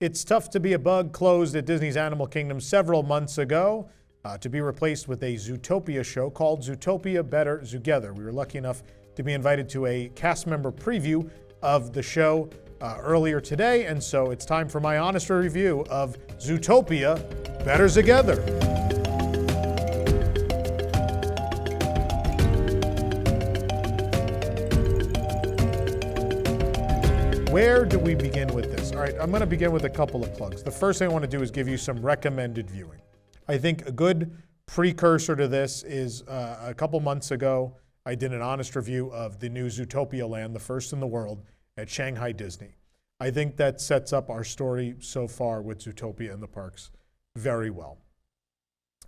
It's Tough to Be a Bug closed at Disney's Animal Kingdom several months ago to be replaced with a Zootopia show called Zootopia Better Zoogether. We were lucky enough to be invited to a cast member preview of the show earlier today, and so it's time for my honest review of Zootopia Better Zoogether. Where do we begin with this? All right, I'm going to begin with a couple of plugs. The first thing I want to do is give you some recommended viewing. I think a good precursor to this is a couple months ago, I did an honest review of the new Zootopia land, the first in the world, at Shanghai Disney. I think that sets up our story so far with Zootopia in the parks very well.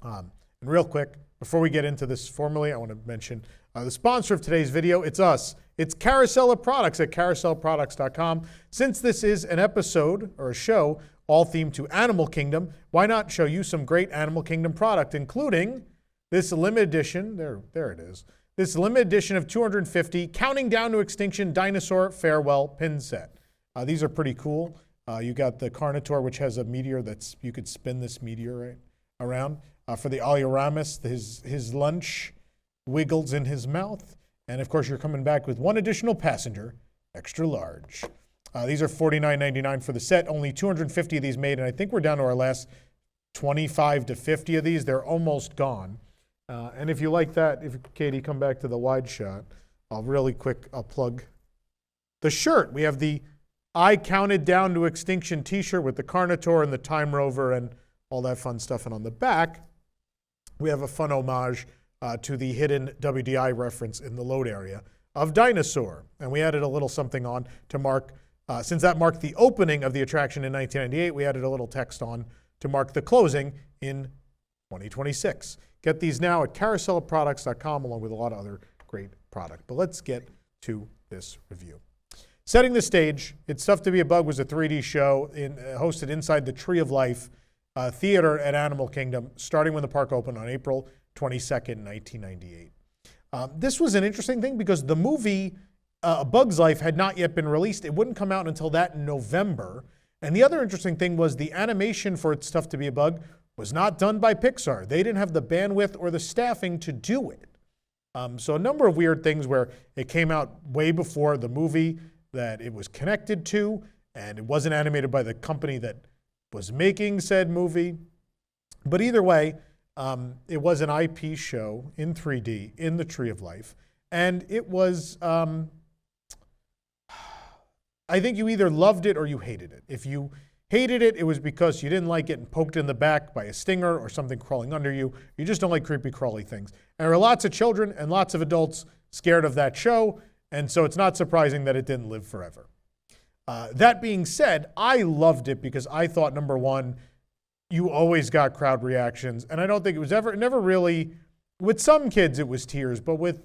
And real quick, before we get into this formally, I want to mention the sponsor of today's video. It's us. It's Carousel of Products at carouselproducts.com. Since this is an episode or a show all themed to Animal Kingdom, why not show you some great Animal Kingdom product, including this limited edition, there it is, this limited edition of 250 Counting Down to Extinction Dinosaur Farewell pin set. These are pretty cool. You got the Carnotaur, which has a meteor you could spin this meteor around. For the Alioramus, his lunch wiggles in his mouth. And of course, you're coming back with one additional passenger, extra large. These are $49.99 for the set. Only 250 of these made, and I think we're down to our last 25 to 50 of these. They're almost gone. And if you like that, if Katie, come back to the wide shot, I'll plug the shirt. We have the I Counted Down to Extinction t-shirt with the Carnotaur and the Time Rover and all that fun stuff. And on the back, we have a fun homage to the hidden WDI reference in the load area of Dinosaur. And we added a little something on to mark, since that marked the opening of the attraction in 1998, we added a little text on to mark the closing in 2026. Get these now at carouselofproducts.com along with a lot of other great product. But let's get to this review. Setting the stage, It's Tough to Be a Bug was a 3D show hosted inside the Tree of Life theater at Animal Kingdom, starting when the park opened on April 22nd, 1998. This was an interesting thing because the movie A Bug's Life had not yet been released. It wouldn't come out until that November. And the other interesting thing was the animation for It's Tough to Be a Bug was not done by Pixar. They didn't have the bandwidth or the staffing to do it. So a number of weird things where it came out way before the movie that it was connected to, and it wasn't animated by the company that was making said movie. But either way, it was an IP show in 3D in the Tree of Life. And it was, I think you either loved it or you hated it. If you hated it, it was because you didn't like getting poked in the back by a stinger or something crawling under you. You just don't like creepy crawly things. And there were lots of children and lots of adults scared of that show. And so it's not surprising that it didn't live forever. That being said, I loved it because I thought, number one, you always got crowd reactions. And I don't think it was never really, with some kids it was tears, but with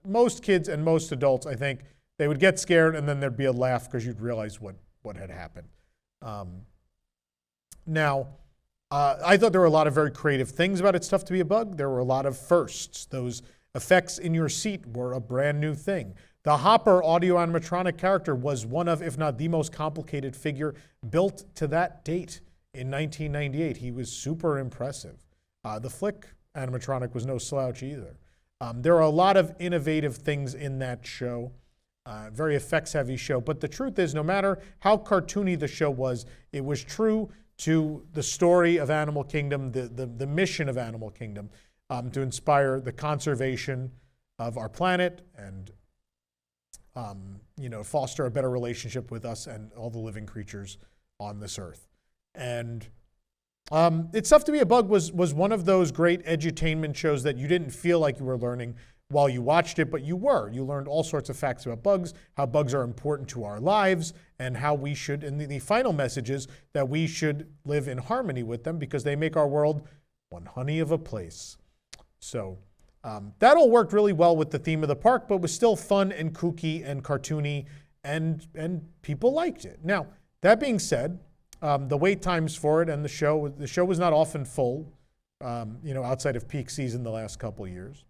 most kids and most adults, I think they would get scared and then there'd be a laugh because you'd realize what had happened. I thought there were a lot of very creative things about It's Tough to Be a Bug. There were a lot of firsts. Those effects in your seat were a brand new thing. The Hopper audio animatronic character was one of, if not the most complicated figure built to that date in 1998. He was super impressive. The Flick animatronic was no slouch either. There are a lot of innovative things in that show. Very effects-heavy show. But the truth is, no matter how cartoony the show was, it was true to the story of Animal Kingdom, the mission of Animal Kingdom, to inspire the conservation of our planet and foster a better relationship with us and all the living creatures on this earth. And It's Tough to Be a Bug was one of those great edutainment shows that you didn't feel like you were learning while you watched it, but you were. You learned all sorts of facts about bugs, how bugs are important to our lives, and how we should, and the final message is that we should live in harmony with them because they make our world one honey of a place. So that all worked really well with the theme of the park, but was still fun and kooky and cartoony, and people liked it. Now, that being said, the wait times for it and the show was not often full, outside of peak season the last couple of years.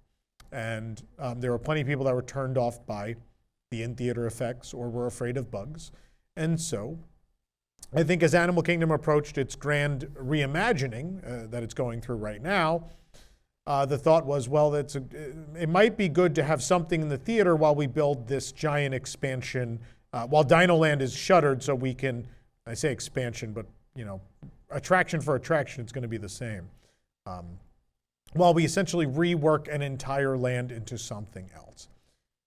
And there were plenty of people that were turned off by the in-theater effects or were afraid of bugs. And so I think as Animal Kingdom approached its grand reimagining that it's going through right now, the thought was, well, it might be good to have something in the theater while we build this giant expansion, while DinoLand is shuttered, so we can, I say expansion, but attraction for attraction, it's going to be the same. While we essentially rework an entire land into something else.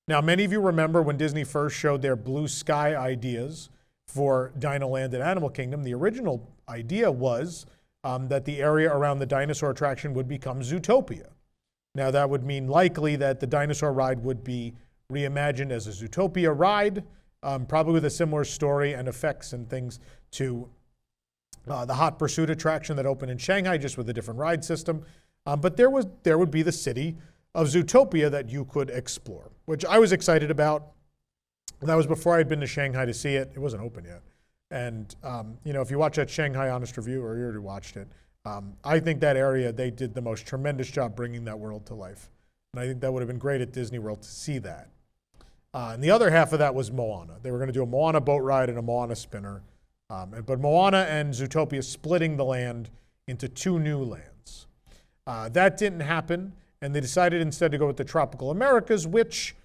Now, many of you remember when Disney first showed their blue sky ideas for DinoLand and Animal Kingdom, the original idea was that the area around the dinosaur attraction would become Zootopia. Now, that would mean likely that the dinosaur ride would be reimagined as a Zootopia ride, probably with a similar story and effects and things to the Hot Pursuit attraction that opened in Shanghai, just with a different ride system. But there would be the city of Zootopia that you could explore, which I was excited about. That was before I'd been to Shanghai to see it. It wasn't open yet. And, if you watch that Shanghai Honest Review, or you already watched it, I think that area, they did the most tremendous job bringing that world to life. And I think that would have been great at Disney World to see that. And the other half of that was Moana. They were going to do a Moana boat ride and a Moana spinner. But Moana and Zootopia splitting the land into two new lands. That didn't happen, and they decided instead to go with the Tropical Americas, which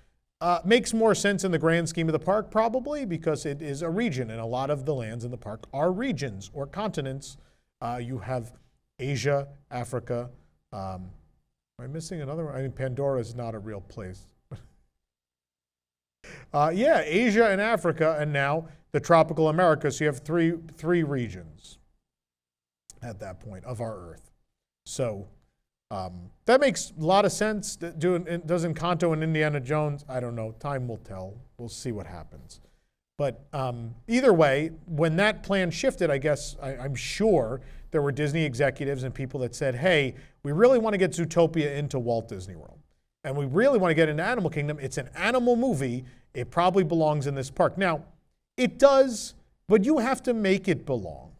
makes more sense in the grand scheme of the park, probably, because it is a region, and a lot of the lands in the park are regions or continents. You have Asia, Africa. Am I missing another one? I mean, Pandora is not a real place. Yeah, Asia and Africa, and now the Tropical Americas. So you have three regions at that point of our Earth. So that makes a lot of sense. Does Encanto and Indiana Jones? I don't know. Time will tell. We'll see what happens. But either way, when that plan shifted, I guess I'm sure there were Disney executives and people that said, hey, we really want to get Zootopia into Walt Disney World. And we really want to get into Animal Kingdom. It's an animal movie. It probably belongs in this park. Now, it does, but you have to make it belong.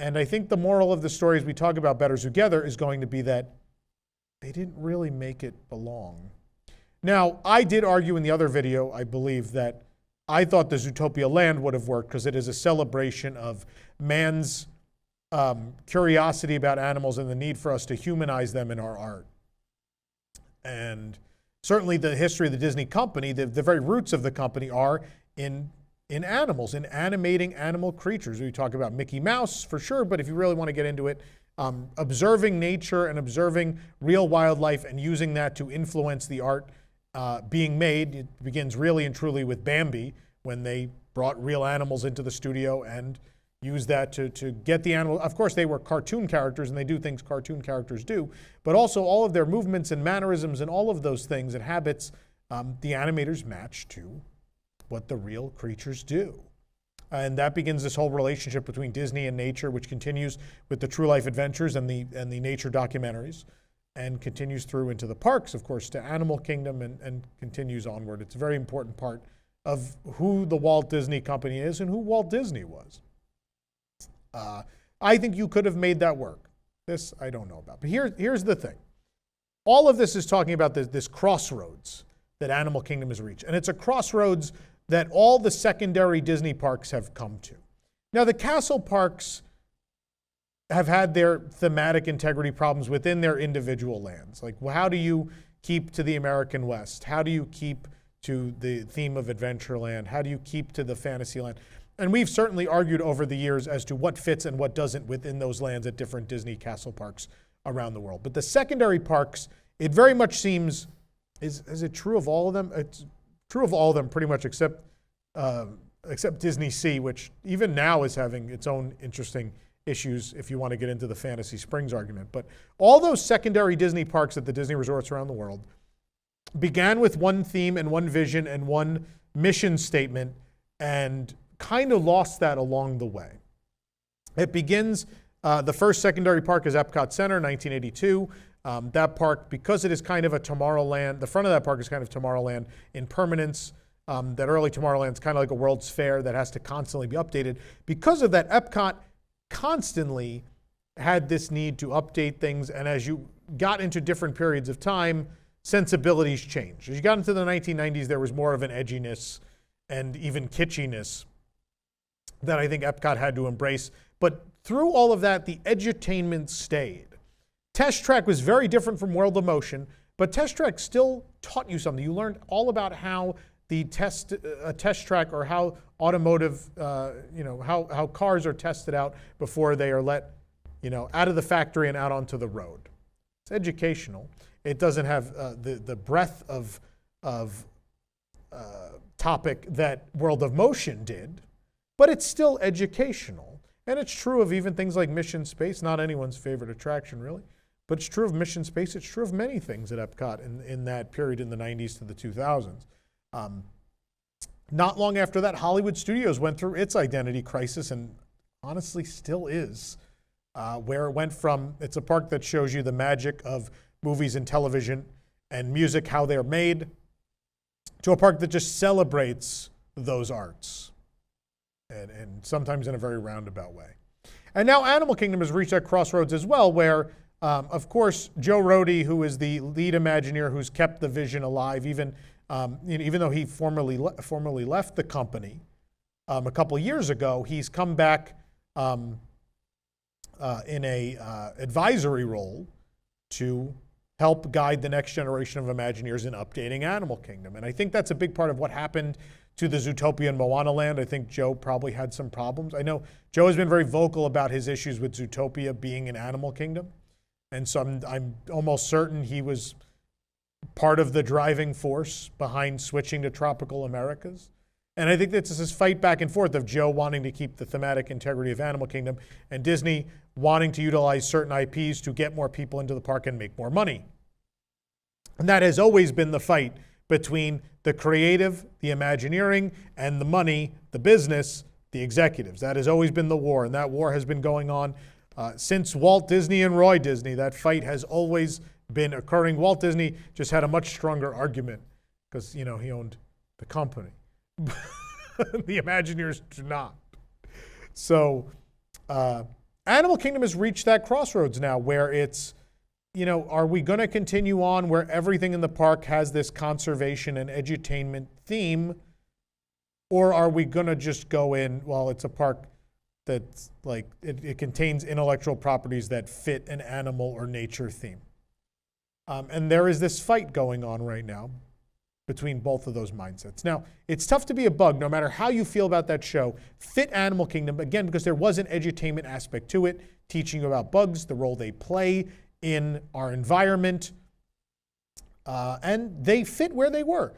And I think the moral of the story as we talk about Better Zoogether is going to be that they didn't really make it belong. Now, I did argue in the other video, I believe, that I thought the Zootopia land would have worked because it is a celebration of man's curiosity about animals and the need for us to humanize them in our art. And certainly the history of the Disney company, the very roots of the company are in animals, in animating animal creatures. We talk about Mickey Mouse for sure, but if you really want to get into it, observing nature and observing real wildlife and using that to influence the art being made. It begins really and truly with Bambi when they brought real animals into the studio and used that to get the animal. Of course, they were cartoon characters and they do things cartoon characters do, but also all of their movements and mannerisms and all of those things and habits, the animators match to what the real creatures do. And that begins this whole relationship between Disney and nature, which continues with the True Life Adventures and the nature documentaries, and continues through into the parks, of course, to Animal Kingdom and continues onward. It's a very important part of who the Walt Disney Company is and who Walt Disney was. I think you could have made that work. This I don't know about. But here's the thing. All of this is talking about this crossroads that Animal Kingdom has reached. And it's a crossroads that all the secondary Disney parks have come to. Now, the castle parks have had their thematic integrity problems within their individual lands. Like, well, how do you keep to the American West? How do you keep to the theme of Adventureland? How do you keep to the Fantasyland? And we've certainly argued over the years as to what fits and what doesn't within those lands at different Disney castle parks around the world. But the secondary parks, it very much seems, is it true of all of them? It's true of all of them pretty much except Disney Sea, which even now is having its own interesting issues if you want to get into the Fantasy Springs argument. But all those secondary Disney parks at the Disney resorts around the world began with one theme and one vision and one mission statement and kind of lost that along the way. It begins, the first secondary park is Epcot Center, 1982. That park, because it is kind of a Tomorrowland, the front of that park is kind of Tomorrowland in permanence. That early Tomorrowland is kind of like a World's Fair that has to constantly be updated. Because of that, Epcot constantly had this need to update things, and as you got into different periods of time, sensibilities changed. As you got into the 1990s, there was more of an edginess and even kitschiness that I think Epcot had to embrace. But through all of that, the edutainment stayed. Test Track was very different from World of Motion, but Test Track still taught you something. You learned all about how the test track, or how automotive, how cars are tested out before they are let, out of the factory and out onto the road. It's educational. It doesn't have the breadth of topic that World of Motion did, but it's still educational. And it's true of even things like Mission Space, not anyone's favorite attraction really, but it's true of Mission Space. It's true of many things at Epcot in that period in the 90s to the 2000s. Not long after that, Hollywood Studios went through its identity crisis, and honestly still is, where it went from, it's a park that shows you the magic of movies and television and music, how they're made, to a park that just celebrates those arts, and sometimes in a very roundabout way. And now Animal Kingdom has reached that crossroads as well, where, of course, Joe Rohde, who is the lead Imagineer who's kept the vision alive, even though he formerly left the company a couple of years ago, he's come back in a advisory role to help guide the next generation of Imagineers in updating Animal Kingdom. And I think that's a big part of what happened to the Zootopia and Moana Land. I think Joe probably had some problems. I know Joe has been very vocal about his issues with Zootopia being in Animal Kingdom. And so I'm almost certain he was part of the driving force behind switching to Tropical Americas. And I think that's this fight back and forth of Joe wanting to keep the thematic integrity of Animal Kingdom and Disney wanting to utilize certain IPs to get more people into the park and make more money. And that has always been the fight between the creative, the Imagineering, and the money, the business, the executives. That has always been the war, and that war has been going on since Walt Disney and Roy Disney. That fight has always been occurring. Walt Disney just had a much stronger argument because, he owned the company. The Imagineers do not. So Animal Kingdom has reached that crossroads now where it's, are we going to continue on where everything in the park has this conservation and edutainment theme? Or are we going to just go in, well, it's a park that's like, it contains intellectual properties that fit an animal or nature theme. And there is this fight going on right now between both of those mindsets. Now, it's tough to be a bug, no matter how you feel about that show. Fit Animal Kingdom, again, because there was an edutainment aspect to it, teaching you about bugs, the role they play in our environment. And they fit where they were.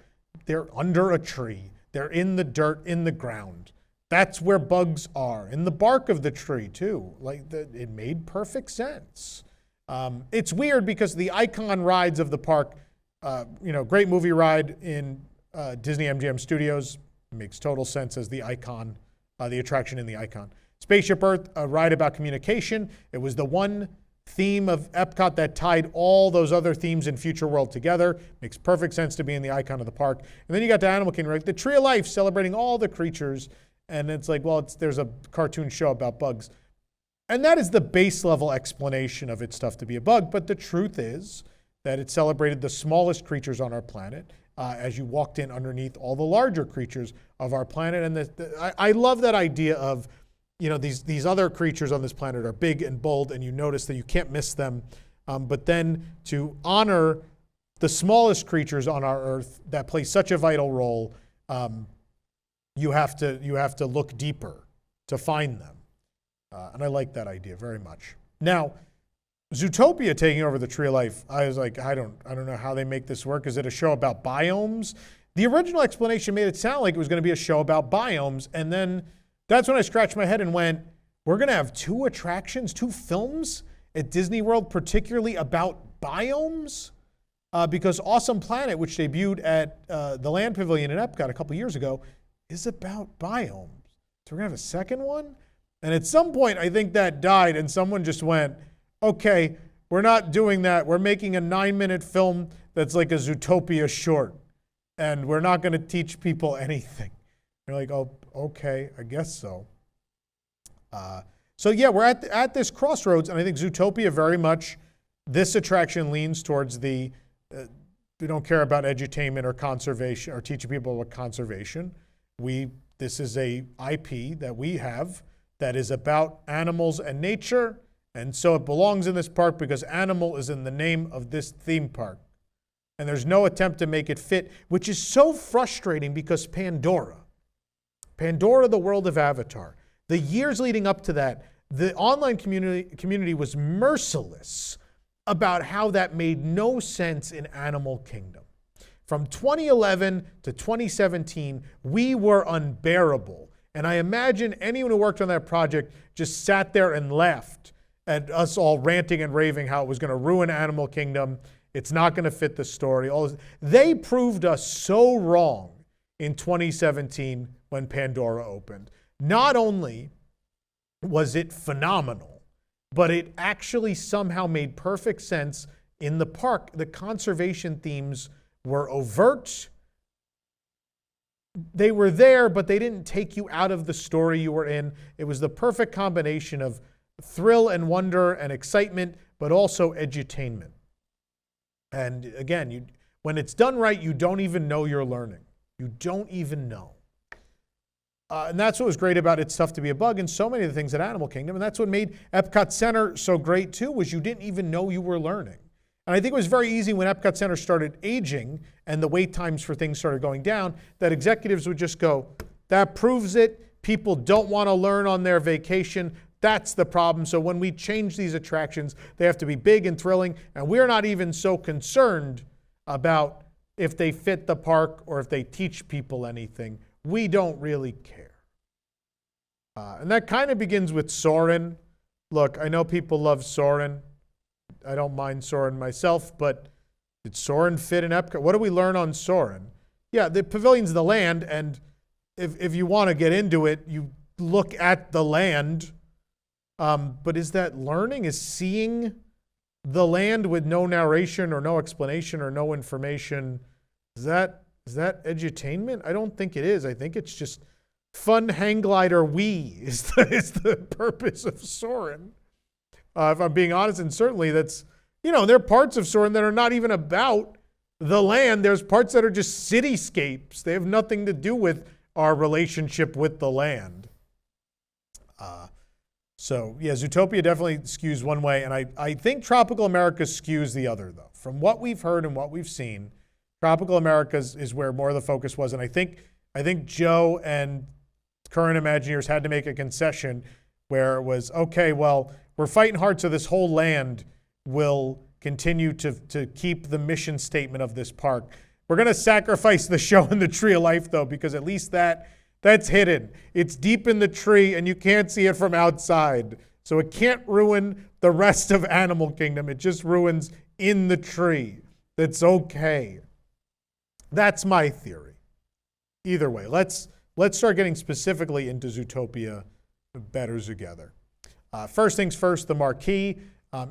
They're under a tree. They're in the dirt, in the ground. That's where bugs are. In the bark of the tree, too. It made perfect sense. It's weird because the icon rides of the park, great movie ride in Disney MGM Studios, makes total sense as the icon, the attraction in the icon. Spaceship Earth, a ride about communication. It was the one theme of Epcot that tied all those other themes in Future World together. Makes perfect sense to be in the icon of the park. And then you got to Animal Kingdom, right? The Tree of Life, celebrating all the creatures. And it's like, well, there's a cartoon show about bugs. And that is the base level explanation of its stuff to be a bug. But the truth is that it celebrated the smallest creatures on our planet as you walked in underneath all the larger creatures of our planet. And I love that idea of, these other creatures on this planet are big and bold, and you notice that you can't miss them. But then to honor the smallest creatures on our Earth that play such a vital role, you have to look deeper to find them. And I like that idea very much. Now, Zootopia taking over the Tree of Life, I was like, I don't know how they make this work. Is it a show about biomes? The original explanation made it sound like it was going to be a show about biomes, and then that's when I scratched my head and went, we're going to have 2 attractions, 2 films at Disney World, particularly about biomes? Because Awesome Planet, which debuted at the Land Pavilion in Epcot a couple years ago, is about biomes. So we're going to have a second one? And at some point, I think that died, and someone just went, okay, we're not doing that. We're making a 9-minute film that's like a Zootopia short, and we're not going to teach people anything. You're like, oh, okay, I guess so. So yeah, we're at this crossroads, and I think Zootopia very much, this attraction leans towards we don't care about edutainment or conservation or teaching people about conservation. We this is a IP that we have that is about animals and nature, and so it belongs in this park because animal is in the name of this theme park. And there's no attempt to make it fit, which is so frustrating because Pandora, the world of Avatar, the years leading up to that, the online community was merciless about how that made no sense in Animal Kingdom. From 2011 to 2017, we were unbearable. And I imagine anyone who worked on that project just sat there and laughed at us all ranting and raving how it was going to ruin Animal Kingdom. It's not going to fit the story. All this. They proved us so wrong in 2017 when Pandora opened. Not only was it phenomenal, but it actually somehow made perfect sense in the park. The conservation themes were overt. They were there, but they didn't take you out of the story you were in. It was the perfect combination of thrill and wonder and excitement, but also edutainment. And again, when it's done right, you don't even know you're learning. You don't even know. And that's what was great about It's Tough to Be a Bug and so many of the things at Animal Kingdom. And that's what made Epcot Center so great too, was you didn't even know you were learning. And I think it was very easy when Epcot Center started aging and the wait times for things started going down, that executives would just go, that proves it. People don't want to learn on their vacation. That's the problem. So when we change these attractions, they have to be big and thrilling. And we're not even so concerned about if they fit the park or if they teach people anything. We don't really care. And that kind of begins with Soarin'. Look, I know people love Soarin'. I don't mind Soarin' myself, but did Soarin' fit in Epcot? What do we learn on Soarin'? Yeah, the pavilion's the land, and if you want to get into it, you look at the land. But is that learning? Is seeing the land with no narration or no explanation or no information, is that edutainment? I don't think it is. I think it's just fun hang glider is the purpose of Soarin'. If I'm being honest, and certainly that's, there are parts of Soarin' that are not even about the land. There's parts that are just cityscapes. They have nothing to do with our relationship with the land. So yeah, Zootopia definitely skews one way, and I think Tropical America skews the other, though. From what we've heard and what we've seen, Tropical America is where more of the focus was, and I think Joe and current Imagineers had to make a concession where it was, okay, well, we're fighting hard so this whole land will continue to keep the mission statement of this park. We're going to sacrifice the show in the Tree of Life, though, because at least that's hidden. It's deep in the tree, and you can't see it from outside. So it can't ruin the rest of Animal Kingdom. It just ruins in the tree. That's okay. That's my theory. Either way, let's start getting specifically into Zootopia Better Zoogether. First things first, the marquee.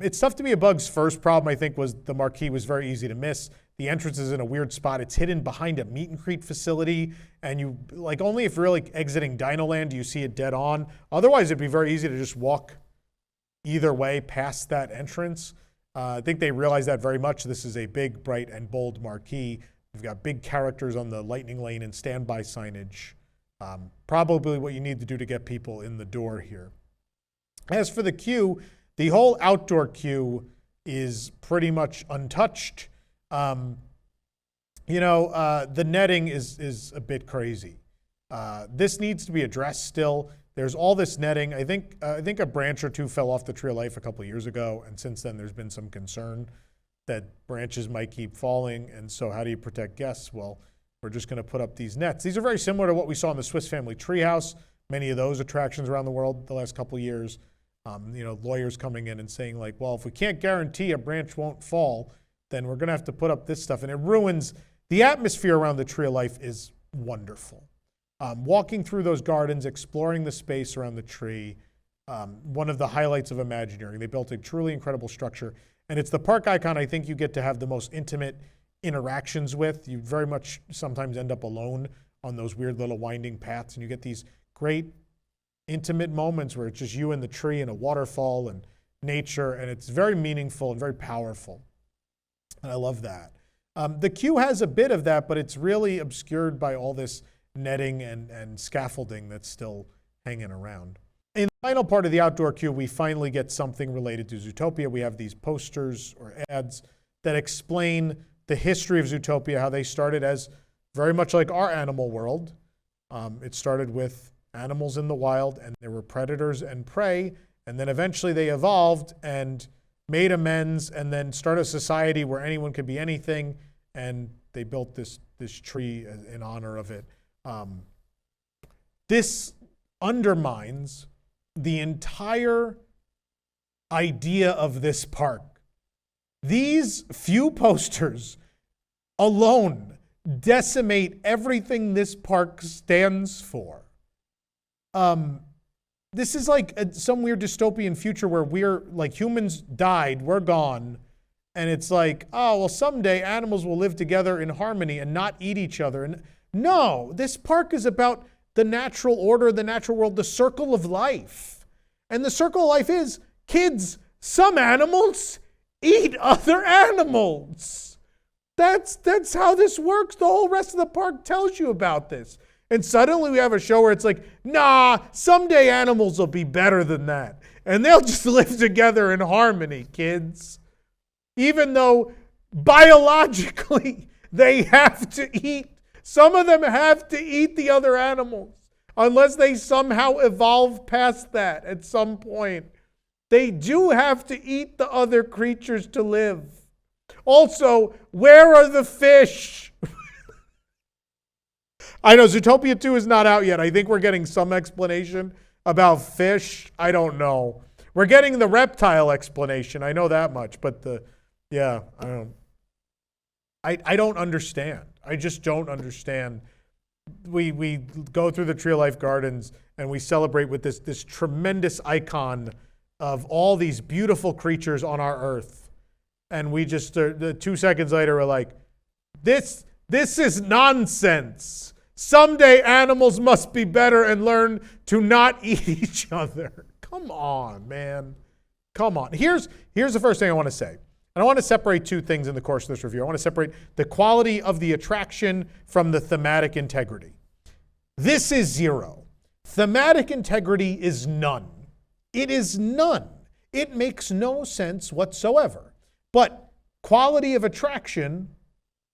It's Tough to Be a Bug's first problem, I think, was the marquee was very easy to miss. The entrance is in a weird spot. It's hidden behind a meet and greet facility, and you only if you're really exiting DinoLand do you see it dead on. Otherwise, it'd be very easy to just walk either way past that entrance. I think they realize that very much. This is a big, bright, and bold marquee. We've got big characters on the lightning lane and standby signage. Probably what you need to do to get people in the door here. As for the queue, the whole outdoor queue is pretty much untouched. The netting is a bit crazy. This needs to be addressed still. There's all this netting. I think a branch or two fell off the Tree of Life a couple of years ago, and since then there's been some concern that branches might keep falling, and so how do you protect guests? Well, we're just going to put up these nets. These are very similar to what we saw in the Swiss Family Treehouse, many of those attractions around the world the last couple of years. Lawyers coming in and saying well, if we can't guarantee a branch won't fall, then we're going to have to put up this stuff. And it ruins the atmosphere around the Tree of Life is wonderful. Walking through those gardens, exploring the space around the tree, one of the highlights of Imagineering. They built a truly incredible structure. And it's the park icon I think you get to have the most intimate interactions with. You very much sometimes end up alone on those weird little winding paths, and you get these great intimate moments where it's just you and the tree and a waterfall and nature, and it's very meaningful and very powerful. And I love that. The queue has a bit of that, but it's really obscured by all this netting and scaffolding that's still hanging around. In the final part of the outdoor queue, we finally get something related to Zootopia. We have these posters or ads that explain the history of Zootopia, how they started as very much like our animal world. It started with animals in the wild, and there were predators and prey, and then eventually they evolved and made amends, and then started a society where anyone could be anything, and they built this tree in honor of it. This undermines the entire idea of this park. These few posters alone decimate everything this park stands for. This is like some weird dystopian future where we're like humans died, we're gone, and it's like, oh, well, someday animals will live together in harmony and not eat each other. And no, this park is about the natural order, the natural world, the circle of life. And the circle of life is, kids, some animals eat other animals. That's how this works. The whole rest of the park tells you about this. And suddenly we have a show where it's like, nah, someday animals will be better than that. And they'll just live together in harmony, kids. Even though biologically they have to eat. Some of them have to eat the other animals. Unless they somehow evolve past that at some point. They do have to eat the other creatures to live. Also, where are the fish? I know Zootopia 2 is not out yet. I think we're getting some explanation about fish. I don't know. We're getting the reptile explanation. I know that much. But I don't understand. I just don't understand. We go through the Tree of Life Gardens and we celebrate with this tremendous icon of all these beautiful creatures on our earth. And we just, 2 seconds later, we're like, this is nonsense. Someday animals must be better and learn to not eat each other. Come on, man. Come on. Here's the first thing I want to say. And I want to separate two things in the course of this review. I want to separate the quality of the attraction from the thematic integrity. This is 0. Thematic integrity is none. It is none. It makes no sense whatsoever. But quality of attraction,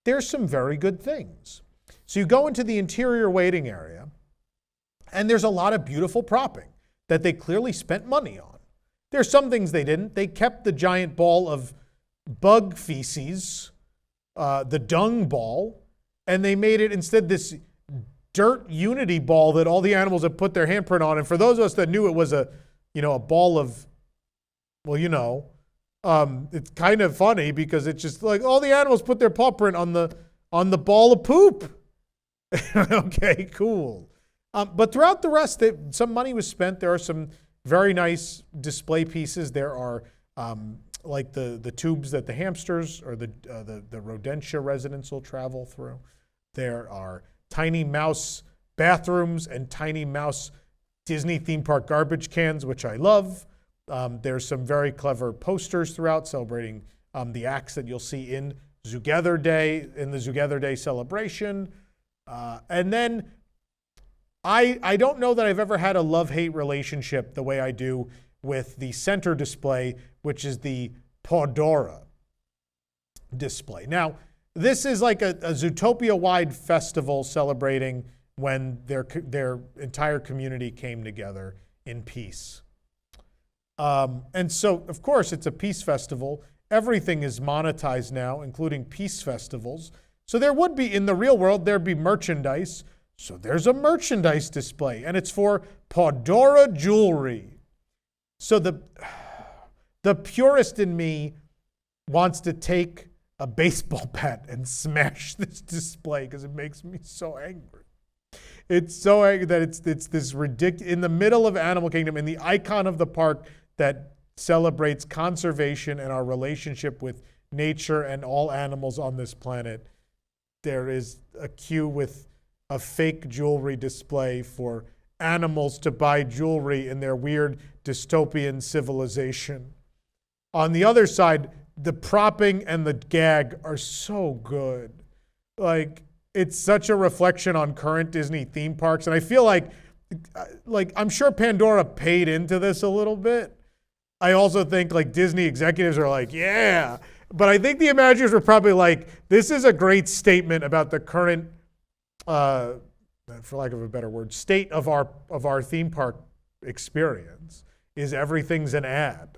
there's some very good things. So you go into the interior waiting area, and there's a lot of beautiful propping that they clearly spent money on. There's some things they didn't. They kept the giant ball of bug feces, the dung ball, and they made it instead this dirt unity ball that all the animals have put their handprint on. And for those of us that knew it was a ball of, it's kind of funny because it's just like all the animals put their paw print on the ball of poop. Okay, cool. But throughout the rest, some money was spent. There are some very nice display pieces. There are like the tubes that the hamsters or the rodentia residents will travel through. There are tiny mouse bathrooms and tiny mouse Disney theme park garbage cans, which I love. There's some very clever posters throughout celebrating the acts that you'll see in Zoogether Day, in the Zoogether Day celebration. And then I don't know that I've ever had a love-hate relationship the way I do with the center display, which is the Pandora display. Now, this is like a Zootopia-wide festival celebrating when their entire community came together in peace. And so, of course, it's a peace festival. Everything is monetized now, including peace festivals. So there would be, in the real world, there'd be merchandise. So there's a merchandise display, and it's for Pandora jewelry. So the purist in me wants to take a baseball bat and smash this display because it makes me so angry. It's so angry that it's this ridiculous, in the middle of Animal Kingdom, in the icon of the park that celebrates conservation and our relationship with nature and all animals on this planet. There is a queue with a fake jewelry display for animals to buy jewelry in their weird dystopian civilization. On the other side, the propping and the gag are so good. Like, it's such a reflection on current Disney theme parks. And I feel like I'm sure Pandora paid into this a little bit. I also think like Disney executives are like, yeah. But I think the Imagineers were probably like, this is a great statement about the current, for lack of a better word, state of our theme park experience is everything's an ad.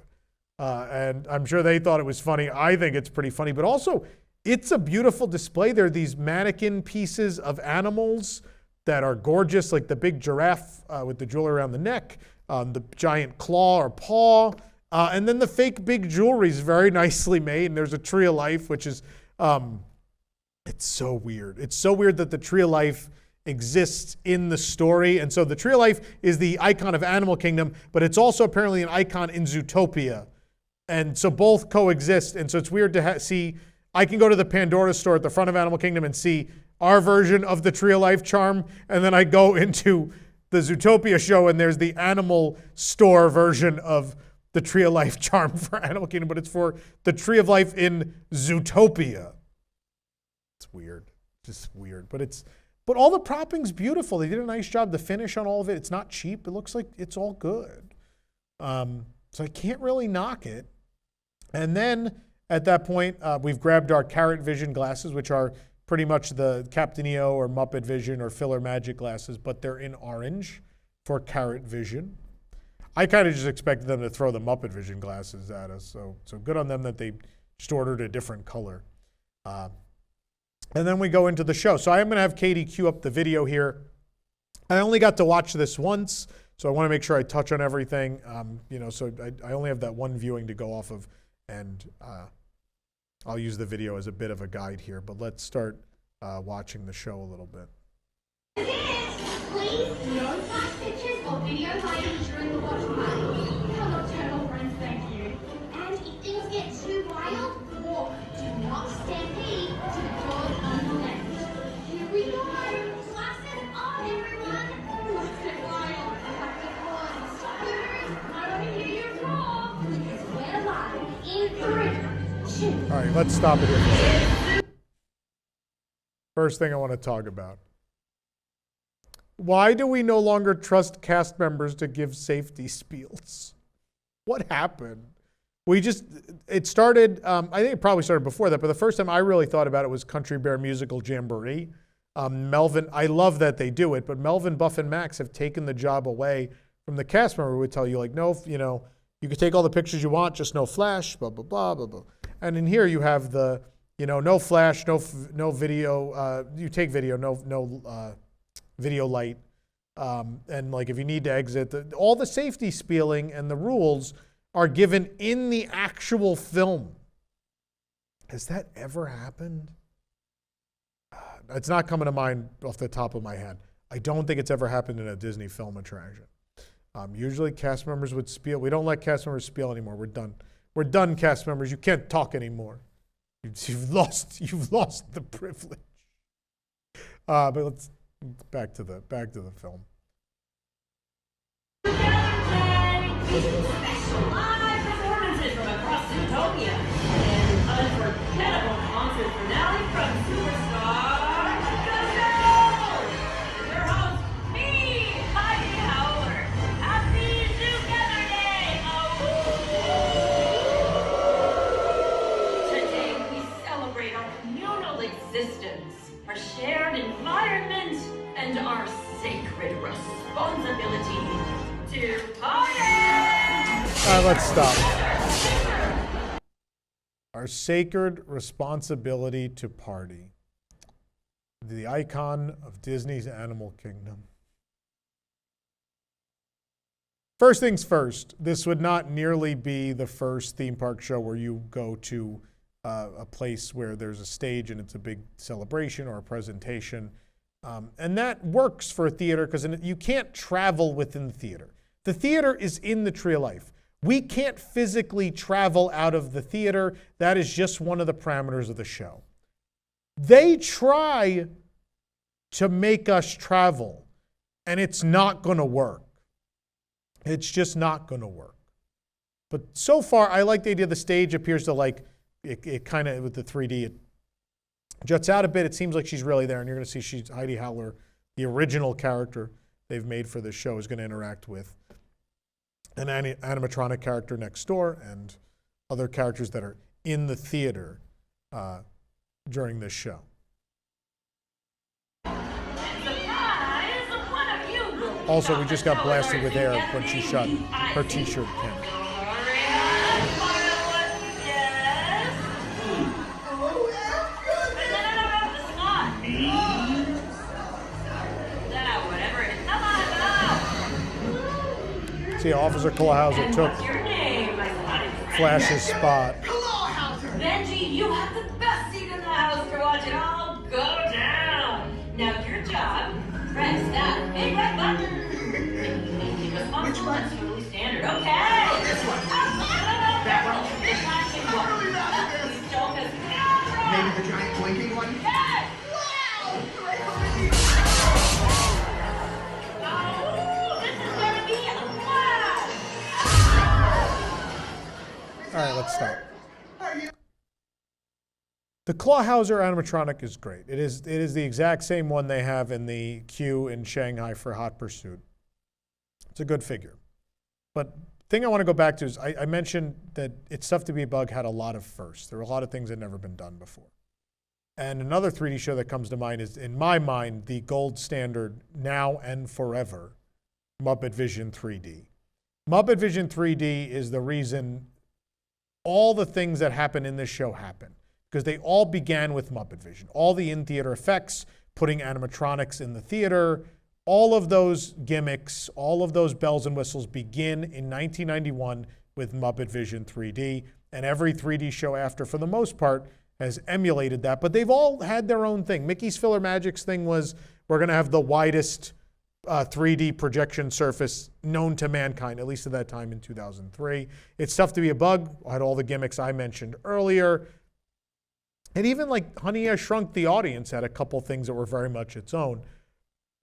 And I'm sure they thought it was funny. I think it's pretty funny, but also it's a beautiful display. There are these mannequin pieces of animals that are gorgeous, like the big giraffe with the jewelry around the neck, the giant claw or paw, and then the fake big jewelry is very nicely made. And there's a tree of life, which is, it's so weird. It's so weird that the tree of life exists in the story. And so the tree of life is the icon of Animal Kingdom, but it's also apparently an icon in Zootopia. And so both coexist. And so it's weird to see, I can go to the Pandora store at the front of Animal Kingdom and see our version of the Tree of Life charm. And then I go into the Zootopia show and there's the animal store version of the Tree of Life charm for Animal Kingdom, but it's for the Tree of Life in Zootopia. It's weird, just weird. But all the propping's beautiful. They did a nice job. The finish on all of it, it's not cheap. It looks like it's all good. So I can't really knock it. And then at that point, we've grabbed our Carrot Vision glasses, which are pretty much the Captain EO or Muppet Vision or Filler Magic glasses, but they're in orange for Carrot Vision. I kind of just expected them to throw the Muppet Vision glasses at us, so good on them that they just ordered a different color. And then we go into the show. So I am going to have Katie cue up the video here. I only got to watch this once, so I want to make sure I touch on everything. So I only have that one viewing to go off of, and I'll use the video as a bit of a guide here. But let's start watching the show a little bit. Please, no flash pictures or video lighting during the watch party. Our nocturnal friends, thank you. And if things get too wild, walk. Do not stampede to the doors on the left. Here we go. Glasses on, everyone. Let's get wild. Electric ones, spoons. I don't hear you draw. Because we're live in 3, 2. All right, let's stop it here for a second. First thing I want to talk about. Why do we no longer trust cast members to give safety spiels? What happened? It started, I think it probably started before that, but the first time I really thought about it was Country Bear Musical Jamboree. Melvin, I love that they do it, but Melvin, Buff, and Max have taken the job away from the cast member who would tell you, like, no, you can take all the pictures you want, just no flash, blah, blah, blah, blah, blah. And in here you have the, no flash, no video, you take video, no video light, and like if you need to exit, all the safety spieling and the rules are given in the actual film. Has that ever happened? It's not coming to mind off the top of my head. I don't think it's ever happened in a Disney film attraction. Usually cast members would spiel. We don't let cast members spiel anymore. We're done. We're done, cast members. You can't talk anymore. You've lost the privilege. But let's back to the film. Special live performances from across Zootopia and unforgettable concert finale from superstar Zoogether. Your host, me, Heidi Howler. Happy Zoogether Day! Oh. Today we celebrate our communal existence, our shared environment, and our sacred responsibility to party! All right, let's stop. Our sacred responsibility to party. The icon of Disney's Animal Kingdom. First things first, this would not nearly be the first theme park show where you go to a place where there's a stage and it's a big celebration or a presentation. And that works for a theater because you can't travel within the theater. The theater is in the Tree of Life. We can't physically travel out of the theater. That is just one of the parameters of the show. They try to make us travel, and it's not going to work. It's just not going to work. But so far, I like the idea the stage appears to it kind of, with the 3D, Juts out a bit. It seems like she's really there, and you're going to see she's Heidi Howler, the original character they've made for this show, is going to interact with an animatronic character next door and other characters that are in the theater during this show. Also, we just got blasted with air when she shut her t-shirt pin. See, Officer Clawhauser took Flash's spot. Benji, you have the best seat in the house to watch it all go down. Now your job, press that big red button. Which one? That's totally standard. Okay. Oh, this one. That one. The flashing one. Please don't miss the camera. Maybe the giant blinking one? Yes. Wow! Oh, this is gonna be a blast. All right, let's stop. The Clawhauser animatronic is great. It is the exact same one they have in the queue in Shanghai for Hot Pursuit. It's a good figure. But the thing I want to go back to is I mentioned that It's Tough to Be a Bug had a lot of firsts. There were a lot of things that had never been done before. And another 3D show that comes to mind is, in my mind, the gold standard now and forever, Muppet Vision 3D. Muppet Vision 3D is the reason all the things that happen in this show happen, because they all began with Muppet Vision. All the in-theater effects, putting animatronics in the theater, all of those gimmicks, all of those bells and whistles begin in 1991 with Muppet Vision 3D, and every 3D show after, for the most part, has emulated that, but they've all had their own thing. Mickey's Filler Magic's thing was, we're going to have the widest 3D projection surface known to mankind, at least at that time in 2003. It's Tough to Be a Bug had all the gimmicks I mentioned earlier. And even like Honey, I Shrunk the Audience had a couple things that were very much its own.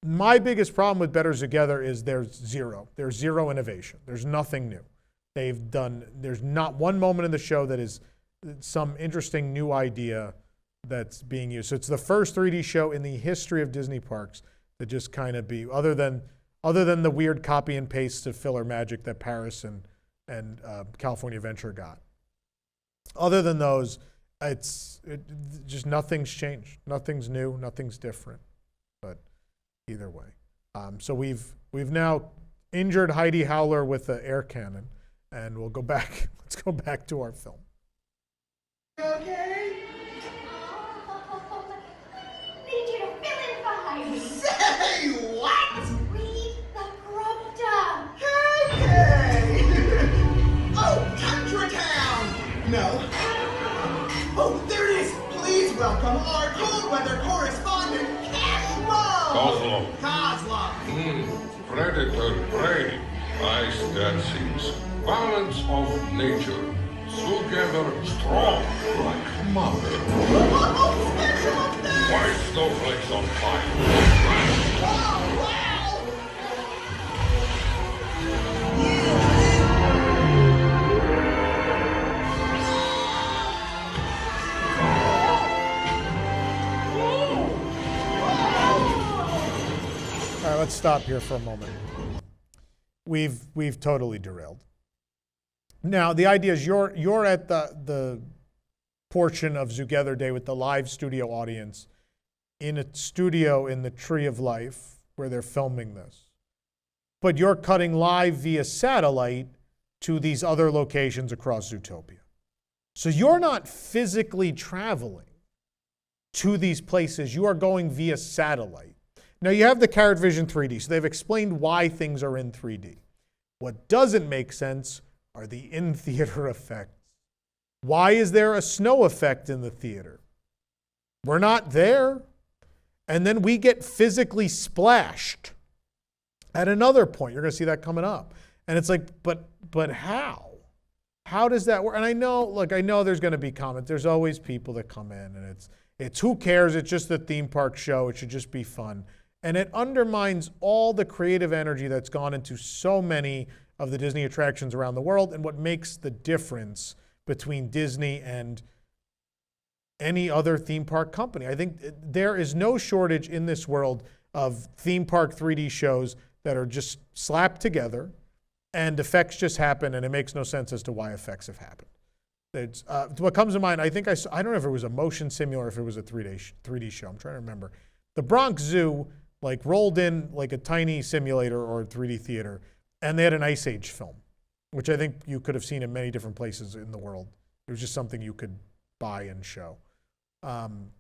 My biggest problem with Better Zoogether is there's zero innovation. There's nothing new. There's not one moment in the show that is some interesting new idea that's being used. So it's the first 3D show in the history of Disney parks that just kind of be, other than the weird copy and paste of Filler Magic that Paris and California Adventure got. Other than those, just nothing's changed. Nothing's new, nothing's different. But either way. So we've now injured Heidi Howler with the air cannon, and we'll go back. Let's go back to our film. Okay. Need you to fill in for Heidi. Say what? Read the prompter. Okay. Oh, Country Town. No. Oh, there it is. Please welcome our cold weather correspondent, Cashmo. Kozlov. Predator prey. Ice dancings. Balance of nature. Zoogether strong like mother. Oh, special effects. Why snowflakes on fire? Oh, wow. All right, let's stop here for a moment. We've totally derailed. Now, the idea is you're at the portion of Zoogether Day with the live studio audience in a studio in the Tree of Life where they're filming this. But you're cutting live via satellite to these other locations across Zootopia. So you're not physically traveling to these places. You are going via satellite. Now, you have the Carrot Vision 3D, so they've explained why things are in 3D. What doesn't make sense are the in-theater effects. Why is there a snow effect in the theater? We're not there. And then we get physically splashed at another point. You're going to see that coming up. And it's like, but how? How does that work? And I know there's going to be comments. There's always people that come in, and it's who cares? It's just a theme park show. It should just be fun. And it undermines all the creative energy that's gone into so many of the Disney attractions around the world, and what makes the difference between Disney and any other theme park company. I think there is no shortage in this world of theme park 3D shows that are just slapped together and effects just happen and it makes no sense as to why effects have happened. It's, what comes to mind, I think I don't know if it was a motion simulator or if it was a 3D show. I'm trying to remember. The Bronx Zoo like rolled in like a tiny simulator or a 3D theater, and they had an Ice Age film, which I think you could have seen in many different places in the world. It was just something you could buy and show. And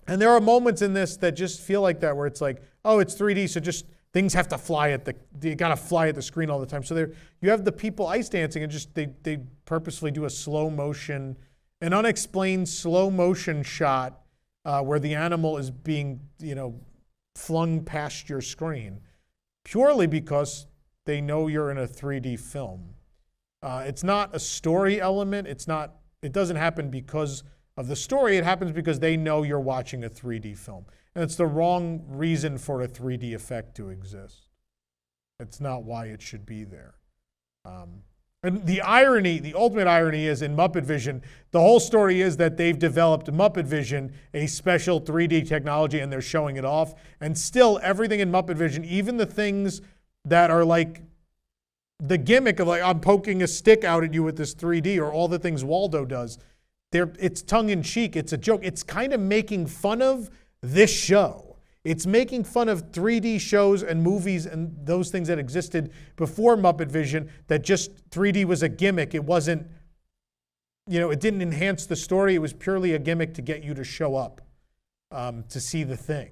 there are moments in this that just feel like that, where it's like, oh, it's 3D, so just things have to fly at you gotta fly at the screen all the time. So there, you have the people ice dancing and just, they purposefully do a slow motion, an unexplained slow motion shot where the animal is being, flung past your screen, purely because they know you're in a 3D film. It's not a story element. It doesn't happen because of the story. It happens because they know you're watching a 3D film. And it's the wrong reason for a 3D effect to exist. It's not why it should be there. And the irony, the ultimate irony is in Muppet Vision, the whole story is that they've developed Muppet Vision, a special 3D technology, and they're showing it off. And still, everything in Muppet Vision, even the things that are like the gimmick of like, I'm poking a stick out at you with this 3D, or all the things Waldo does, it's tongue-in-cheek, it's a joke. It's kind of making fun of this show. It's making fun of 3D shows and movies and those things that existed before Muppet Vision, that just 3D was a gimmick. It wasn't, it didn't enhance the story. It was purely a gimmick to get you to show up to see the thing.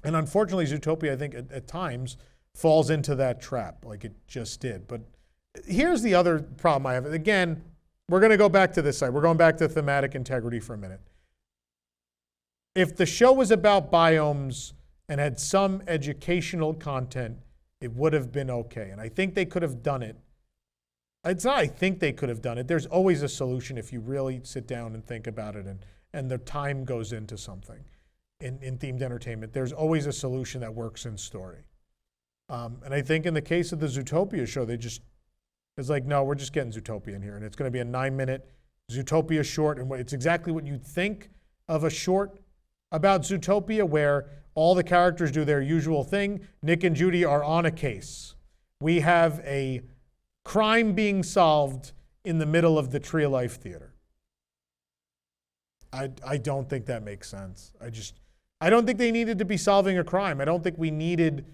And unfortunately, Zootopia, I think, at times falls into that trap, like it just did. But here's the other problem I have. Again, we're going to go back to this side. We're going back to thematic integrity for a minute. If the show was about biomes and had some educational content, it would have been okay. And I think they could have done it. It's not I think they could have done it. There's always a solution if you really sit down and think about it, and the time goes into something in themed entertainment. There's always a solution that works in story. And I think in the case of the Zootopia show, it's like, no, we're just getting Zootopia in here. And it's going to be a 9-minute Zootopia short. And it's exactly what you'd think of a short about Zootopia, where all the characters do their usual thing. Nick and Judy are on a case. We have a crime being solved in the middle of the Tree of Life Theater. I don't think that makes sense. I don't think they needed to be solving a crime. I don't think we needed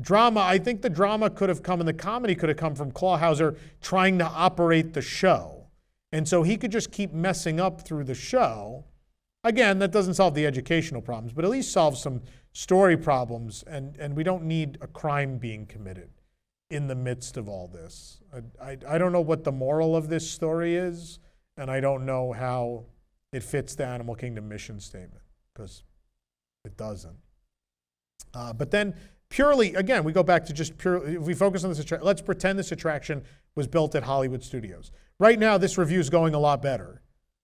drama. I think the drama could have come and the comedy could have come from Clawhauser trying to operate the show. And so he could just keep messing up through the show. Again, that doesn't solve the educational problems, but at least solve some story problems, and we don't need a crime being committed in the midst of all this. I don't know what the moral of this story is, and I don't know how it fits the Animal Kingdom mission statement, because it doesn't. But then purely, again, we go back to just purely, if we focus on this, let's pretend this attraction was built at Hollywood Studios. Right now, this review is going a lot better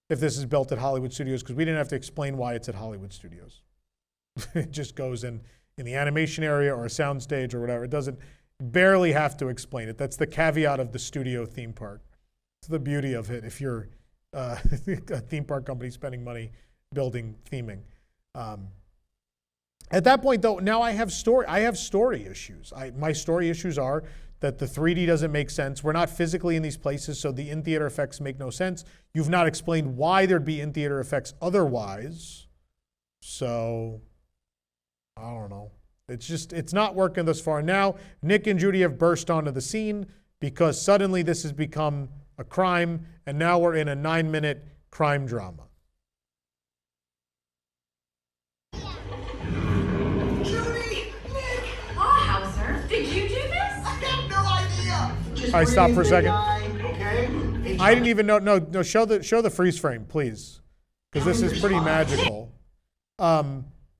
if this is built at Hollywood Studios, because we didn't have to explain why it's at Hollywood Studios. It just goes in the animation area or a soundstage or whatever. It doesn't, barely have to explain it. That's the caveat of the studio theme park. It's the beauty of it if you're a theme park company spending money building theming. At that point, though, now I have story issues. My story issues are that the 3D doesn't make sense. We're not physically in these places, so the in-theater effects make no sense. You've not explained why there'd be in-theater effects otherwise. So, I don't know. It's not working thus far. Now, Nick and Judy have burst onto the scene because suddenly this has become a crime, and now we're in a 9-minute crime drama. Judy! Nick! Hauser, did you do this? I have no idea! Just All right, stop for a breathe second. in, okay? I didn't even know. No. Show the freeze frame, please, because this is pretty magical.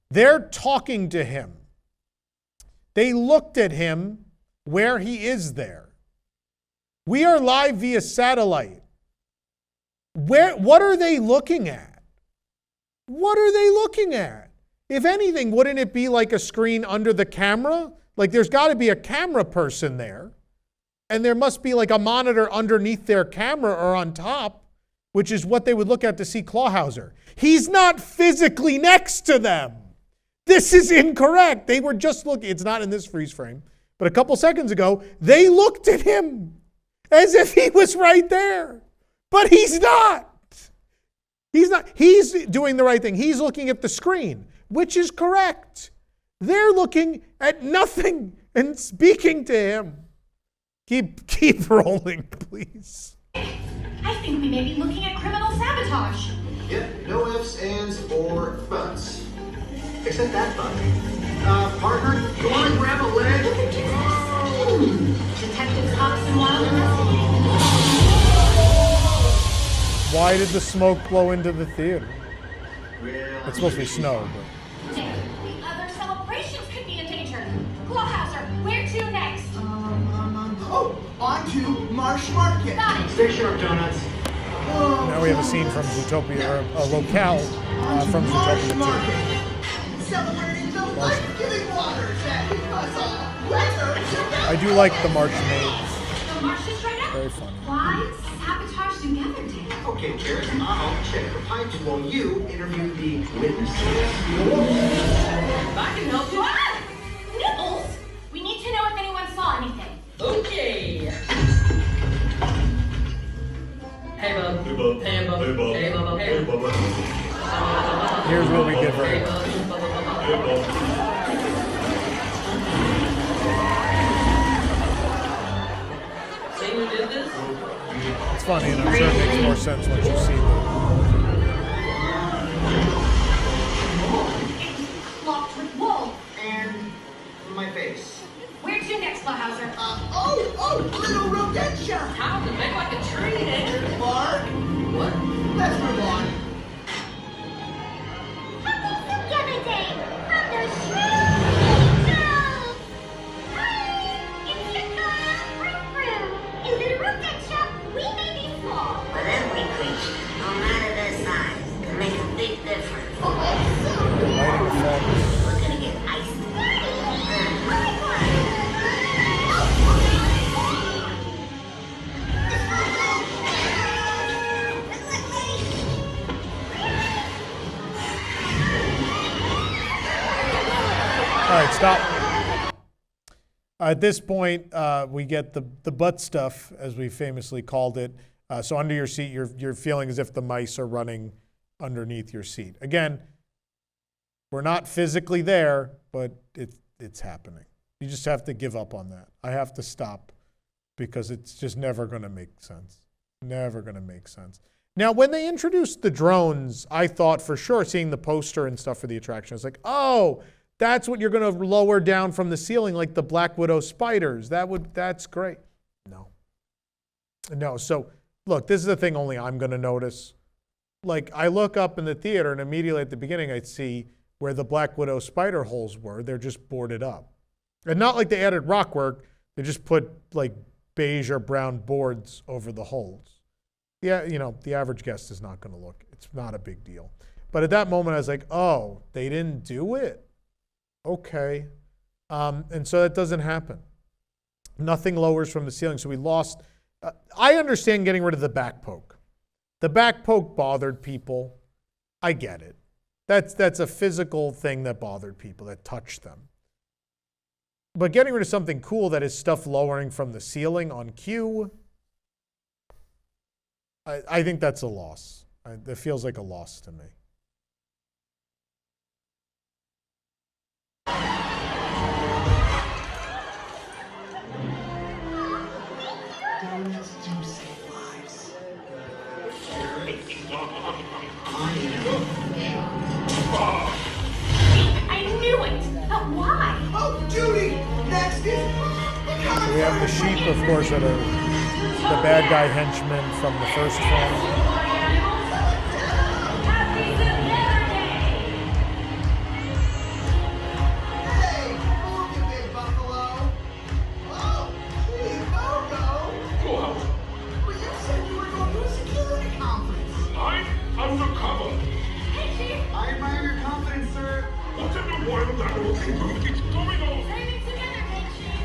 They're talking to him. They looked at him where he is there. We are live via satellite. What are they looking at? What are they looking at? If anything, wouldn't it be like a screen under the camera? Like there's got to be a camera person there. And there must be like a monitor underneath their camera or on top which is what they would look at to see Clawhauser. He's not physically next to them. This is incorrect. They were just looking, it's not in this freeze frame, but a couple seconds ago, they looked at him as if he was right there. But he's not. He's not. He's doing the right thing. He's looking at the screen, which is correct. They're looking at nothing and speaking to him. Keep rolling, please. I think we may be looking at criminal sabotage. Yep, no ifs, ands, or buts. Except that button. Partner, you want to grab a leg? Detectives Cox and Wild investigating. Why did the smoke blow into the theater? Well, It's supposed to be snow, but The other celebrations could be in danger. Clawhauser, where to next? Oh, on to Marsh Market. Got it. Stay sharp, donuts. now we have a scene from Zootopia, or a locale from Zootopia 2. Celebrating the life-giving waters and us all. Weather I do like the March maids. The march is right up. Very funny. Why sabotage Zoogether Day? Okay, Jared, I'll check the pipes while you interview the witnesses. I can help you out. Nibbles! We need to know if anyone saw anything. Okay. Hey, bub. Hey, bub. Hey, bub. Hey, bub. Hey, bub. Here's what we did Hey, right. bub. See who did this? It's funny, and I'm sure it makes more sense once you see the. It's locked with wool. And my face. Where to next, Clawhauser? Little Rodentia! How to make like a tree, eh? Mark, What? let's move on. Happy Zoogether Day from the Shrew! Hi! It's your girl, Frou-Frou. In Little Rodentia, we may be small. But every creature, no matter their size, can make a big difference. Lighting effects. We're gonna get iced. All right, stop. At this point, we get the butt stuff, as we famously called it. So under your seat, you're feeling as if the mice are running underneath your seat. Again, we're not physically there, but it's happening. You just have to give up on that. I have to stop because it's just never going to make sense. Never going to make sense. Now, when they introduced the drones, I thought for sure, seeing the poster and stuff for the attraction, I was like, oh, that's what you're going to lower down from the ceiling, like the Black Widow spiders. That's great. No. So look, this is the thing only I'm going to notice. Like, I look up in the theater and immediately at the beginning, I'd see where the Black Widow spider holes were. They're just boarded up. And not like they added rock work. They just put like beige or brown boards over the holes. Yeah, the average guest is not going to look. It's not a big deal. But at that moment, I was like, oh, they didn't do it? Okay. And so that doesn't happen. Nothing lowers from the ceiling. So we lost. I understand getting rid of the back poke. The back poke bothered people. I get it. That's a physical thing that bothered people, that touched them. But getting rid of something cool that is stuff lowering from the ceiling on cue, I think that's a loss. It feels like a loss to me. Donuts do save lives. I knew it! But why? Oh, Judy! Next is... So we have the sheep, of course, that are the bad guy henchmen from the first film. Happy Zoogether Day! Hey, move you big buffalo. Oh, gee, Bogo. Well, Well, you said you were going to a security conference. I'm undercover. Hey, Chief! I admire your confidence, sir. What in the wild animal kingdom is going on? Saving Zoogether Day, Chief!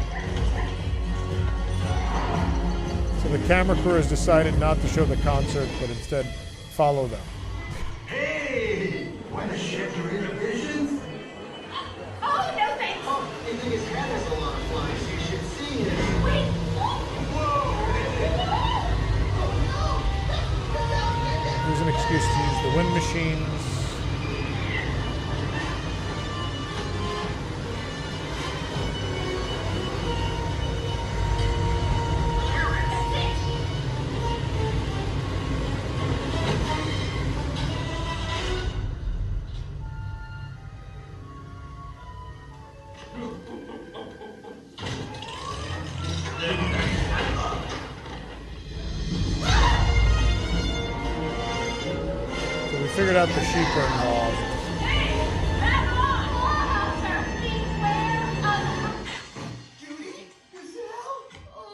So The camera crew has decided not to show the concert, but instead follow them. Hey! Want to shift your inhibitions? Oh, no thanks. Oh, you think his head has a lot of flies? You should see it. Wait. Here's an excuse to use the wind machines. Figured out the sheep are involved.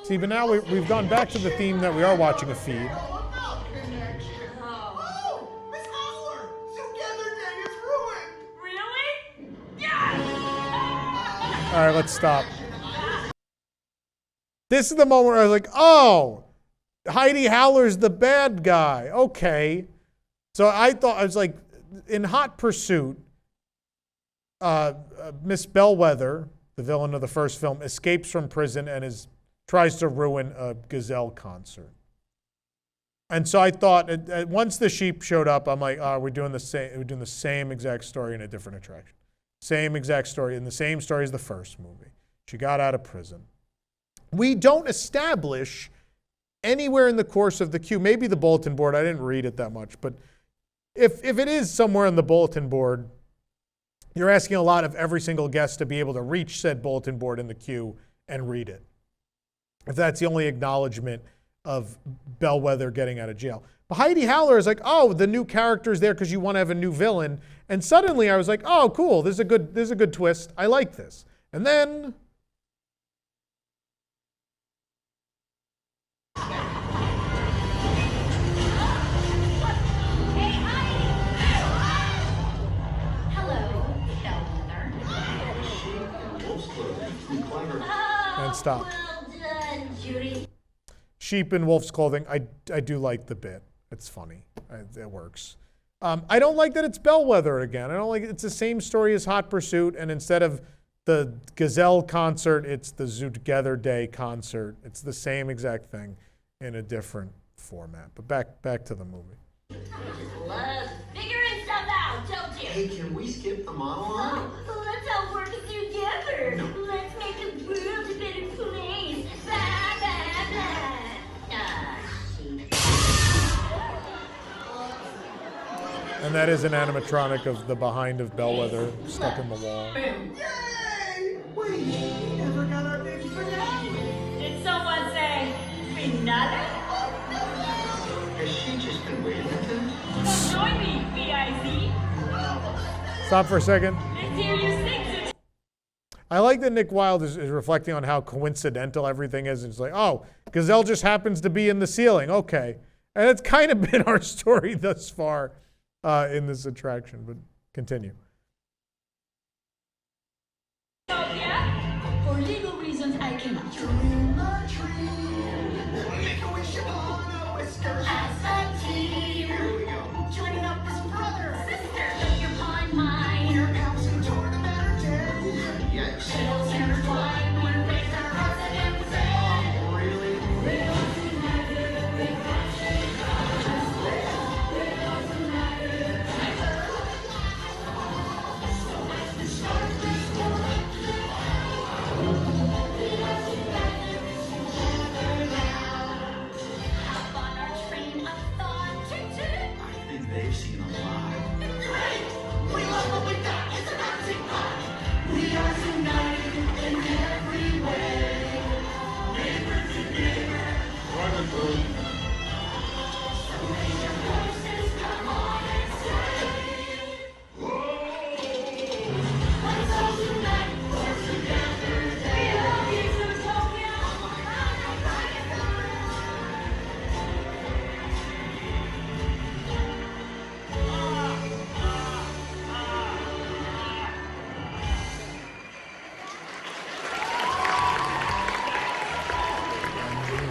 See, but now we've gone back to the theme that we are watching a feed. Oh, Miss Howler! Zoogether Day is ruined! Really? Yes! All right, let's stop. This is the moment where I was like, oh, Heidi Howler's the bad guy. Okay. So I thought, I was like, in Hot Pursuit, Miss Bellwether, the villain of the first film, escapes from prison and tries to ruin a Gazelle concert. And so I thought, once the sheep showed up, I'm like, oh, we're doing the same exact story in a different attraction. Same exact story, in the same story as the first movie. She got out of prison. We don't establish anywhere in the course of the queue, maybe the bulletin board, I didn't read it that much, but if it is somewhere on the bulletin board, you're asking a lot of every single guest to be able to reach said bulletin board in the queue and read it. If that's the only acknowledgement of Bellwether getting out of jail. But Heidi Howler is like, oh, the new character's there because you want to have a new villain. And suddenly I was like, oh, cool, this is a good twist. I like this. And then and stop. Well done, Judy. Sheep in wolf's clothing. I do like the bit. It's funny. It works. I don't like that it's Bellwether again. I don't like it's the same story as Hot Pursuit, and instead of the Gazelle concert, it's the Zoogether Day concert. It's the same exact thing in a different format. But back to the movie. Love figuring stuff out, don't you? Hey, can we skip the monologue? Oh, let's all work together. Let's make the world a better place. Blah, blah, blah. Sheep. And that is an animatronic of the behind of Bellwether stuck in the wall. Yay! Wait, we never got our big finale! Did someone say another? Has she just been waiting for this? Come join me, VIC. Stop for a second. Let's hear you sing. I like that Nick Wilde is reflecting on how coincidental everything is. It's like, oh, Gazelle just happens to be in the ceiling. Okay. And it's kind of been our story thus far in this attraction, but continue. Zootopia? For legal reasons, I cannot. Dream a dream. Make a wish upon a whisker. As a team, Here we go. joining up as brother, sister, let your pine mine. We're pouncing toward a better day. Yes. Petals intertwine, we raise our hearts and say, Oh, really? hop on our train of thought. I think they've seen a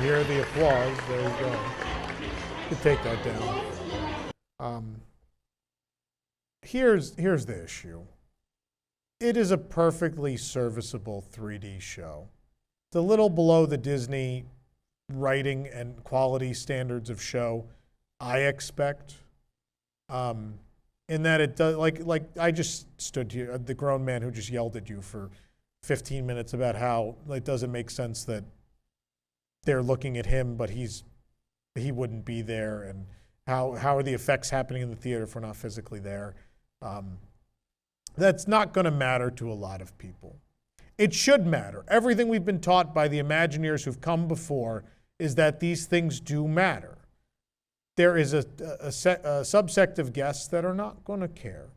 hear the applause. There you go. You can take that down. Here's the issue. It is a perfectly serviceable 3D show. It's a little below the Disney writing and quality standards of show I expect. In that it does, like I just stood here, the grown man who just yelled at you for 15 minutes about how it doesn't make sense that they're looking at him, but he wouldn't be there, and how are the effects happening in the theater if we're not physically there? That's not going to matter to a lot of people. It should matter. Everything we've been taught by the Imagineers who've come before is that these things do matter. There is a subsect of guests that are not going to care.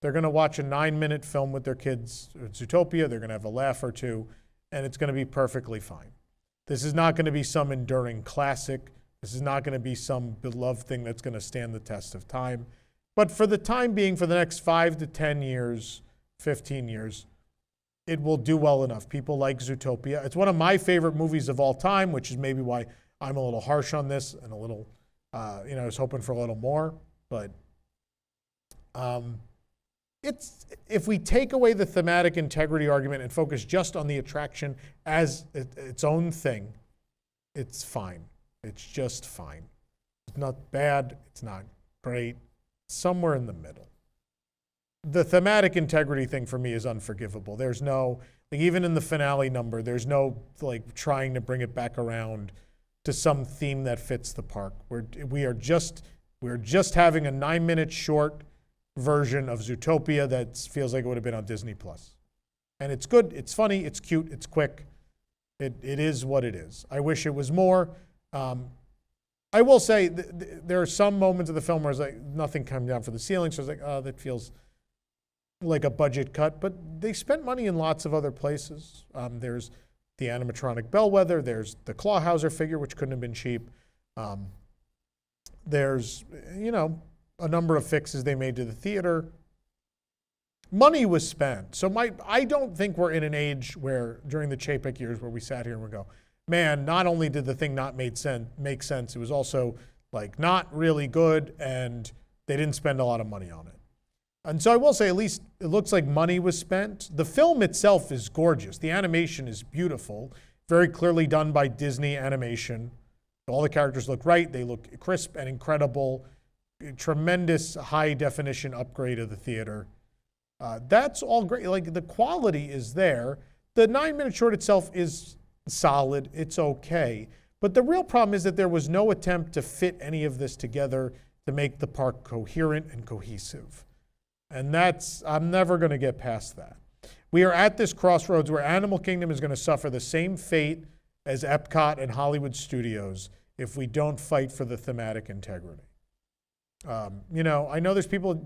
They're going to watch a 9-minute film with their kids at Zootopia. They're going to have a laugh or two, and it's going to be perfectly fine. This is not going to be some enduring classic. This is not going to be some beloved thing that's going to stand the test of time. But for the time being, for the next 5 to 10 years, 15 years, it will do well enough. People like Zootopia. It's one of my favorite movies of all time, which is maybe why I'm a little harsh on this and a little, I was hoping for a little more. But if we take away the thematic integrity argument and focus just on the attraction as its own thing, it's fine. It's just fine. It's not bad. It's not great. Somewhere in the middle. The thematic integrity thing for me is unforgivable. There's no, even in the finale number, there's no trying to bring it back around to some theme that fits the park. We're just having a 9-minute short version of Zootopia that feels like it would have been on Disney Plus. And it's good, it's funny, it's cute, it's quick. It is what it is. I wish it was more. I will say there are some moments of the film where it's like nothing coming down from the ceiling, so it's like, oh, that feels like a budget cut, but they spent money in lots of other places. There's the animatronic bellwether, there's the Clawhauser figure, which couldn't have been cheap. There's, a number of fixes they made to the theater. Money was spent. So I don't think we're in an age where, during the Chapek years, where we sat here and we go, man, not only did the thing not make sense, it was also not really good, and they didn't spend a lot of money on it. And so I will say, at least it looks like money was spent. The film itself is gorgeous. The animation is beautiful, very clearly done by Disney Animation. All the characters look right. They look crisp and incredible. Tremendous high definition upgrade of the theater. That's all great. The quality is there. The 9-minute short itself is solid. It's okay. But the real problem is that there was no attempt to fit any of this together to make the park coherent and cohesive. And I'm never going to get past that. We are at this crossroads where Animal Kingdom is going to suffer the same fate as Epcot and Hollywood Studios if we don't fight for the thematic integrity. I know there's people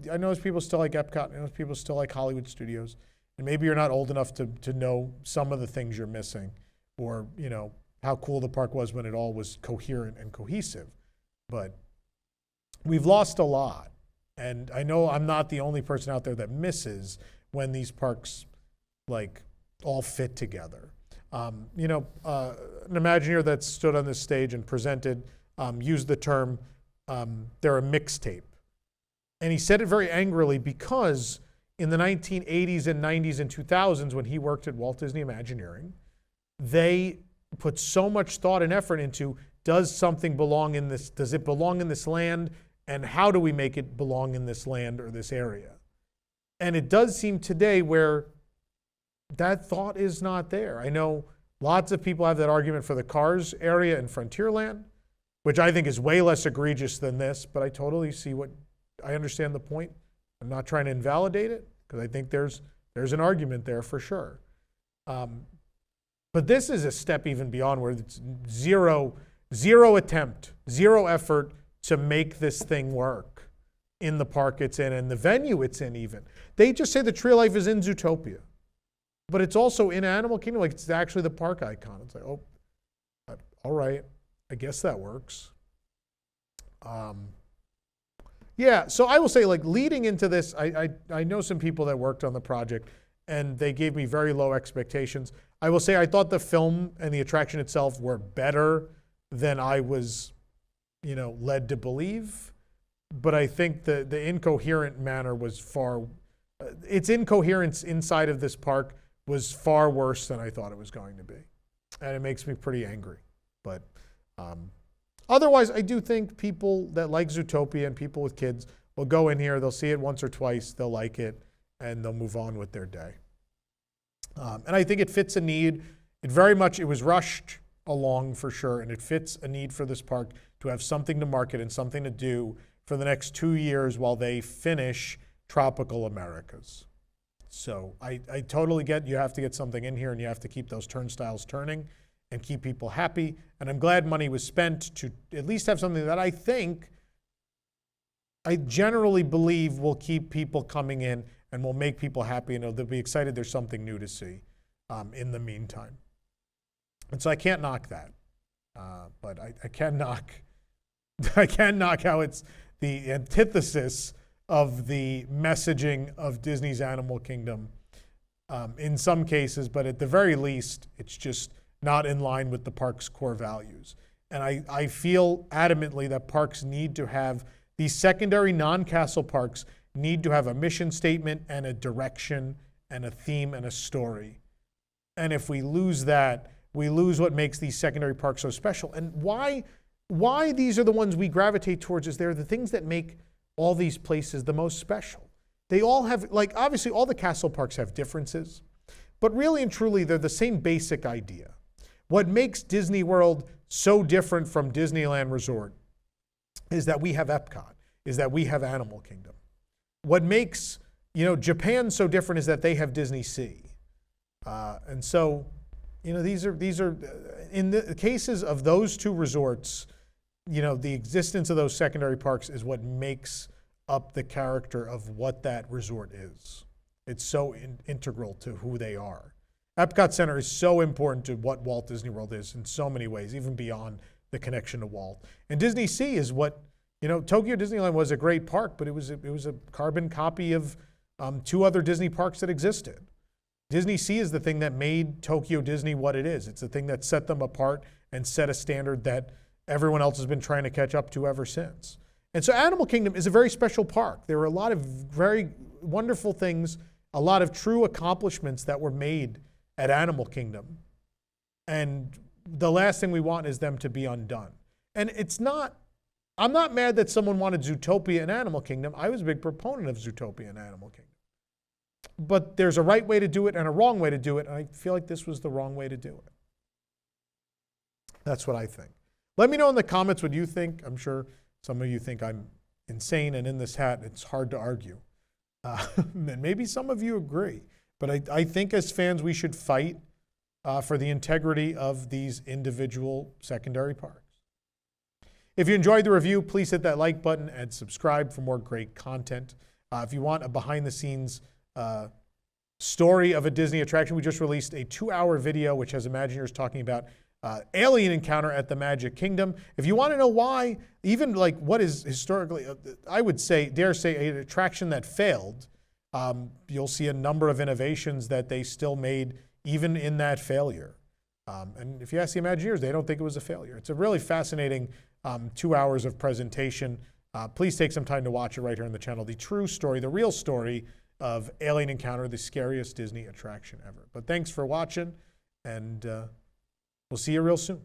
still like Epcot, I know people still like Hollywood Studios, and maybe you're not old enough to know some of the things you're missing, or how cool the park was when it all was coherent and cohesive. But we've lost a lot. And I know I'm not the only person out there that misses when these parks all fit together. An Imagineer that stood on this stage and presented used the term, they're a mixtape. And he said it very angrily because in the 1980s and 90s and 2000s, when he worked at Walt Disney Imagineering, they put so much thought and effort into, does something belong in this, does it belong in this land? And how do we make it belong in this land or this area? And it does seem today where that thought is not there. I know lots of people have that argument for the Cars area in Frontierland, which I think is way less egregious than this, but I totally I understand the point. I'm not trying to invalidate it, because I think there's an argument there for sure. But this is a step even beyond, where it's zero attempt, zero effort to make this thing work in the park it's in and the venue it's in even. They just say the Tree of Life is in Zootopia, but it's also in Animal Kingdom. It's actually the park icon. It's oh, all right, I guess that works. Yeah, so I will say, leading into this, I know some people that worked on the project, and they gave me very low expectations. I will say I thought the film and the attraction itself were better than I was, led to believe. But I think the incoherent manner was its incoherence inside of this park was far worse than I thought it was going to be. And it makes me pretty angry. But otherwise, I do think people that like Zootopia and people with kids will go in here, they'll see it once or twice, they'll like it, and they'll move on with their day. And I think it fits a need. It was rushed along for sure, and it fits a need for this park to have something to market and something to do for the next 2 years while they finish Tropical Americas. So I totally get you have to get something in here and you have to keep those turnstiles turning and keep people happy. And I'm glad money was spent to at least have something that I generally believe will keep people coming in and will make people happy, and they'll be excited there's something new to see in the meantime. And so I can't knock that. But I can knock how it's the antithesis of the messaging of Disney's Animal Kingdom in some cases, but at the very least, it's just not in line with the park's core values. And I feel adamantly that parks need to have, these secondary non-castle parks need to have a mission statement and a direction and a theme and a story. And if we lose that, we lose what makes these secondary parks so special. And why these are the ones we gravitate towards is they're the things that make all these places the most special. They all have, obviously all the castle parks have differences, but really and truly they're the same basic idea. What makes Disney World so different from Disneyland Resort is that we have Epcot, is that we have Animal Kingdom. What makes, Japan so different is that they have Disney Sea. And so, these are in the cases of those two resorts, the existence of those secondary parks is what makes up the character of what that resort is. It's so integral to who they are. Epcot Center is so important to what Walt Disney World is in so many ways, even beyond the connection to Walt. And Disney Sea is what, Tokyo Disneyland was a great park, but it was a carbon copy of 2 other Disney parks that existed. Disney Sea is the thing that made Tokyo Disney what it is. It's the thing that set them apart and set a standard that everyone else has been trying to catch up to ever since. And so Animal Kingdom is a very special park. There were a lot of very wonderful things, a lot of true accomplishments that were made at Animal Kingdom. And the last thing we want is them to be undone. And I'm not mad that someone wanted Zootopia and Animal Kingdom. I was a big proponent of Zootopia and Animal Kingdom. But there's a right way to do it and a wrong way to do it, and I feel like this was the wrong way to do it. That's what I think. Let me know in the comments what you think. I'm sure some of you think I'm insane and in this hat, it's hard to argue. And maybe some of you agree. But I think as fans, we should fight for the integrity of these individual secondary parks. If you enjoyed the review, please hit that like button and subscribe for more great content. If you want a behind-the-scenes story of a Disney attraction, we just released a 2-hour video which has Imagineers talking about alien encounter at the Magic Kingdom. If you want to know why, even what is historically, I would say, dare say, an attraction that failed, you'll see a number of innovations that they still made even in that failure. And if you ask the Imagineers, they don't think it was a failure. It's a really fascinating 2 hours of presentation. Please take some time to watch it right here on the channel. The true story, the real story of Alien Encounter, the scariest Disney attraction ever. But thanks for watching, and we'll see you real soon.